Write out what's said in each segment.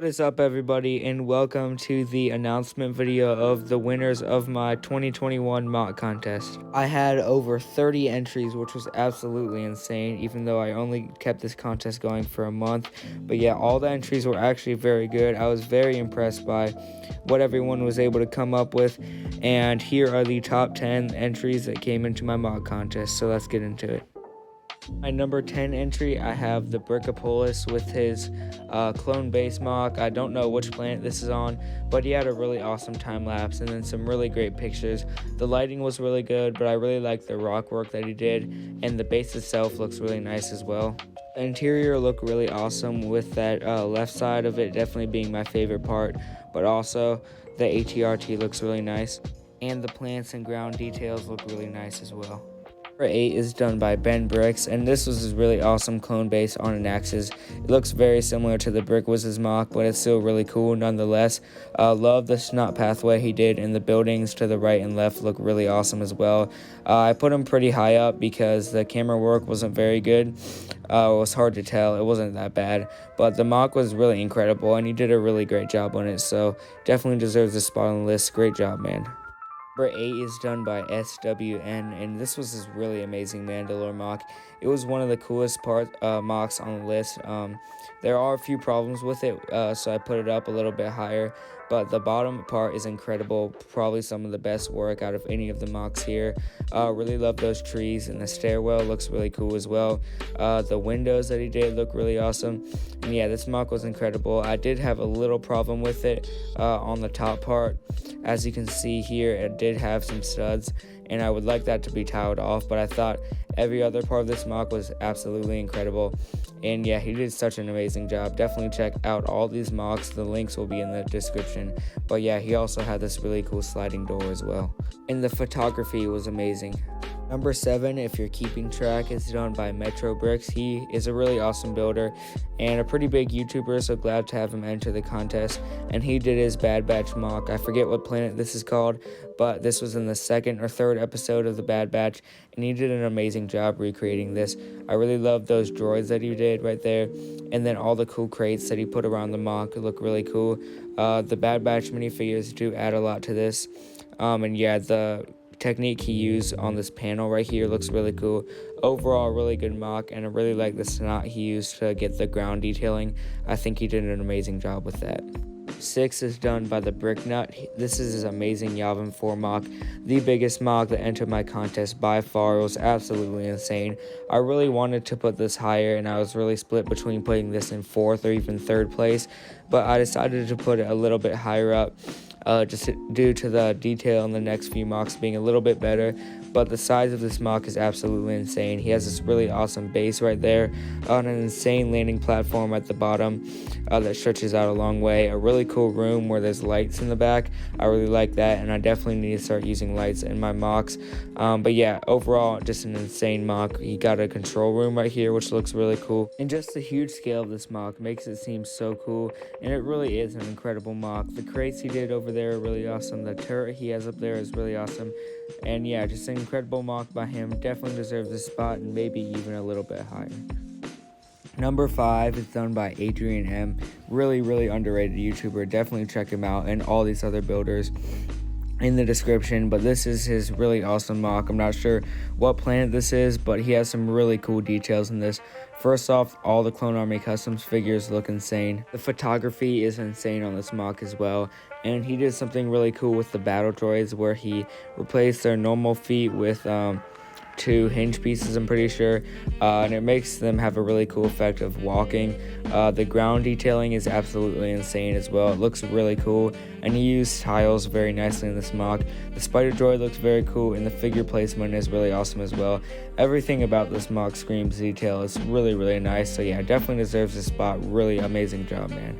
What is up, everybody, and welcome to the announcement video of the winners of my 2021 mock contest. I had over 30 entries, which was absolutely insane, even though I only kept this contest going for a month. But yeah, all the entries were actually very good. I was very impressed by what everyone was able to come up with, and here are the top 10 entries that came into my mock contest, so let's get into it. My number 10 entry, I have the Brickapolis with his clone base mock. I don't know which planet this is on, but he had a really awesome time lapse and then some really great pictures. The lighting was really good, but I really liked the rock work that he did, and the base itself looks really nice as well. The interior looked really awesome, with that left side of it definitely being my favorite part, but also the ATRT looks really nice, and the plants and ground details look really nice as well. Number 8 is done by BenBricks, and this was his really awesome clone base on an axis. It looks very similar to the BrickWiz's mock, but it's still really cool nonetheless. Love the snot pathway he did, and the buildings to the right and left look really awesome as well. I put him pretty high up because the camera work wasn't very good. It was hard to tell. It wasn't that bad, but the mock was really incredible, and he did a really great job on it, so definitely deserves a spot on the list. Great job, man. Number 8 is done by SWN, and this was his really amazing Mandalore mock. It was one of the coolest mocks on the list. There are a few problems with it, so I put it up a little bit higher, but the bottom part is incredible. Probably some of the best work out of any of the mocks here. Really love those trees, and the stairwell looks really cool as well. The windows that he did look really awesome, and yeah, this mock was incredible. I did have a little problem with it on the top part. As you can see here, it did have some studs, and I would like that to be tiled off, but I thought every other part of this mock was absolutely incredible. And yeah, he did such an amazing job. Definitely check out all these mocks. The links will be in the description. But yeah, he also had this really cool sliding door as well. And the photography was amazing. Number 7, if you're keeping track, is done by MetroBricks. He is a really awesome builder and a pretty big YouTuber, so glad to have him enter the contest. And he did his Bad Batch mock. I forget what planet this is called, but this was in the 2nd or 3rd episode of the Bad Batch, and he did an amazing job recreating this. I really love those droids that he did right there, and then all the cool crates that he put around the mock look really cool. The Bad Batch minifigures do add a lot to this, and yeah, the technique he used on this panel right here looks really cool. Overall, really good mock, and I really like the snot he used to get the ground detailing. I think he did an amazing job with that. 6 is done by TheBrickNut. This is his amazing Yavin 4 mock, the biggest mock that entered my contest by far. It was absolutely insane. I really wanted to put this higher, and I was really split between putting this in 4th or even 3rd place, but I decided to put it a little bit higher up, just due to the detail in the next few mocks being a little bit better. But the size of this mock is absolutely insane. He has this really awesome base right there on an insane landing platform at the bottom that stretches out a long way. A really cool room where there's lights in the back. I really like that, and I definitely need to start using lights in my mocks. But yeah, overall, just an insane mock. He got a control room right here, which looks really cool. And just the huge scale of this mock makes it seem so cool, and it really is an incredible mock. The crates he did over there are really awesome. The turret he has up there is really awesome. And yeah, just an incredible mock by him. Definitely deserves this spot, and maybe even a little bit higher. Number 5 is done by AdrianHem. Really underrated YouTuber. Definitely check him out, and all these other builders in the description. But this is his really awesome mock. I'm not sure what planet this is, but he has some really cool details in this. First off, all the Clone Army Customs figures look insane. The photography is insane on this mock as well, and he did something really cool with the battle droids where he replaced their normal feet with 2 hinge pieces, I'm pretty sure, and it makes them have a really cool effect of walking. The ground detailing is absolutely insane as well. It looks really cool, and he used tiles very nicely in this mock. The spider droid looks very cool, and the figure placement is really awesome as well. Everything about this mock screams detail. It's really nice, so yeah, definitely deserves a spot. Really amazing job, man.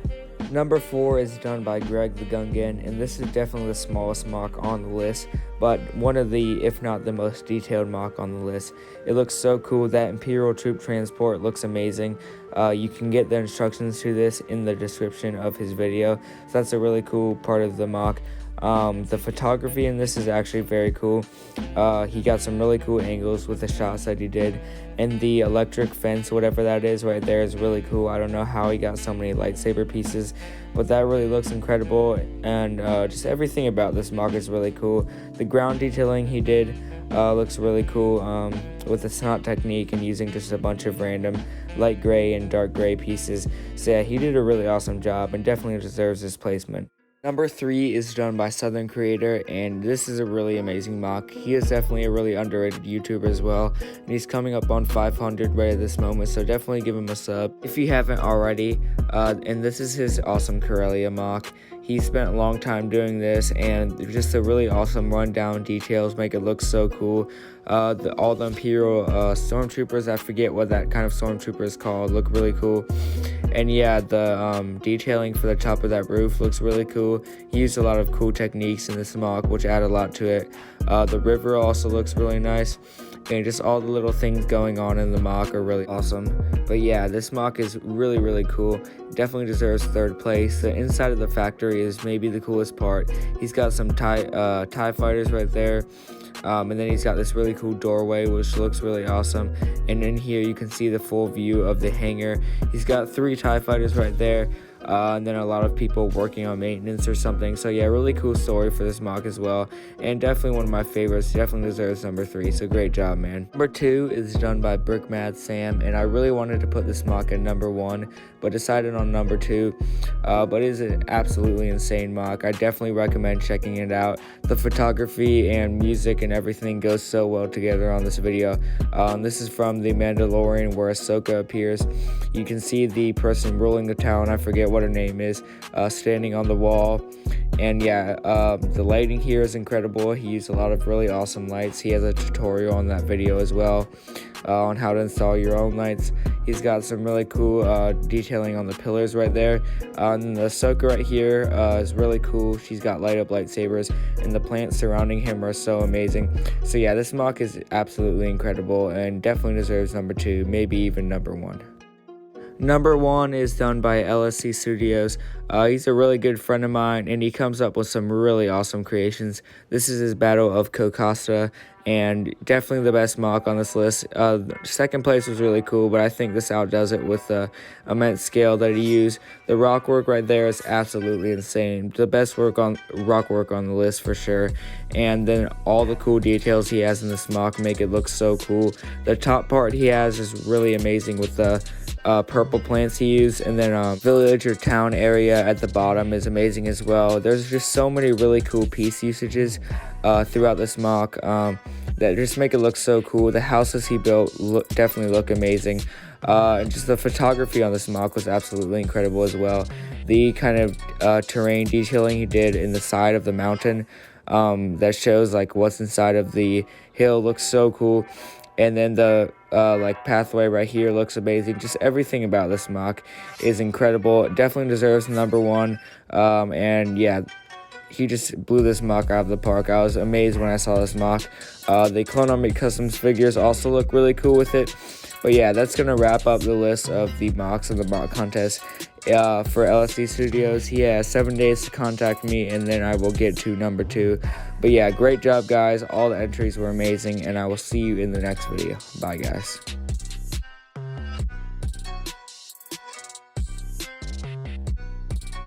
Number 4 is done by Greg the Gungan, and this is definitely the smallest mock on the list, but one of the, if not the most detailed mock on the list. It looks so cool. That Imperial troop transport looks amazing. You can get the instructions to this in the description of his video, so that's a really cool part of the mock. The photography in this is actually very cool. He got some really cool angles with the shots that he did, and the electric fence, whatever that is right there, is really cool. I don't know how he got so many lightsaber pieces, but that really looks incredible, and just everything about this MOC is really cool. The ground detailing he did looks really cool with the snot technique and using just a bunch of random light gray and dark gray pieces. So yeah, he did a really awesome job and definitely deserves this placement. Number 3 is done by Southern Creator, and this is a really amazing MOC. He is definitely a really underrated YouTuber as well, and he's coming up on 500 right at this moment, so definitely give him a sub if you haven't already. And this is his awesome Corellia MOC. He spent a long time doing this, and just the really awesome rundown details make it look so cool. All the Imperial stormtroopers, I forget what that kind of stormtrooper is called, look really cool. And yeah, the detailing for the top of that roof looks really cool. He used a lot of cool techniques in this MOC, which add a lot to it. The river also looks really nice. And just all the little things going on in the MOC are really awesome. But yeah, this MOC is really, really cool. Definitely deserves 3rd place. The inside of the factory is maybe the coolest part. He's got some TIE fighters right there. And then he's got this really cool doorway, which looks really awesome. And in here you can see the full view of the hangar. He's got 3 TIE fighters right there. And then a lot of people working on maintenance or something. So yeah, really cool story for this MOC as well, and definitely one of my favorites. Definitely deserves number 3, so great job, man. Number 2 is done by BrickMad Sam, and I really wanted to put this MOC at number 1, but decided on number 2. But it is an absolutely insane MOC. I definitely recommend checking it out. The photography and music and everything goes so well together on this video. This is from The Mandalorian, where Ahsoka appears. You can see the person ruling the town, I forget what her name is, standing on the wall. And yeah, the lighting here is incredible. He used a lot of really awesome lights. He has a tutorial on that video as well on how to install your own lights. He's got some really cool detailing on the pillars right there. And the Ahsoka right here is really cool. She's got light up lightsabers, and the plants surrounding him are so amazing. So yeah, this MOC is absolutely incredible and definitely deserves number 2, maybe even number 1. Number 1 is done by LSC Studios. He's a really good friend of mine, and he comes up with some really awesome creations. This is his Battle of Kokasta, and definitely the best MOC on this list. 2nd place was really cool, but I think this outdoes it with the immense scale that he used. The rock work right there is absolutely insane. The best rock work on the list for sure. And then all the cool details he has in this MOC make it look so cool. The top part he has is really amazing with the purple plants he used, and then village or town area at the bottom is amazing as well. There's just so many really cool piece usages throughout this MOC that just make it look so cool. The houses he built definitely look amazing. And just the photography on this MOC was absolutely incredible as well. The kind of terrain detailing he did in the side of the mountain that shows like what's inside of the hill looks so cool. And then the like pathway right here looks amazing. Just everything about this MOC is incredible. It definitely deserves number 1. And yeah, he just blew this MOC out of the park. I was amazed when I saw this MOC. The Clonomic Customs figures also look really cool with it. But yeah, that's going to wrap up the list of the MOCs and the MOC contest. For LSD Studios, he has 7 days to contact me, and then I will get to number 2. But yeah, great job, guys. All the entries were amazing, and I will see you in the next video. Bye, guys.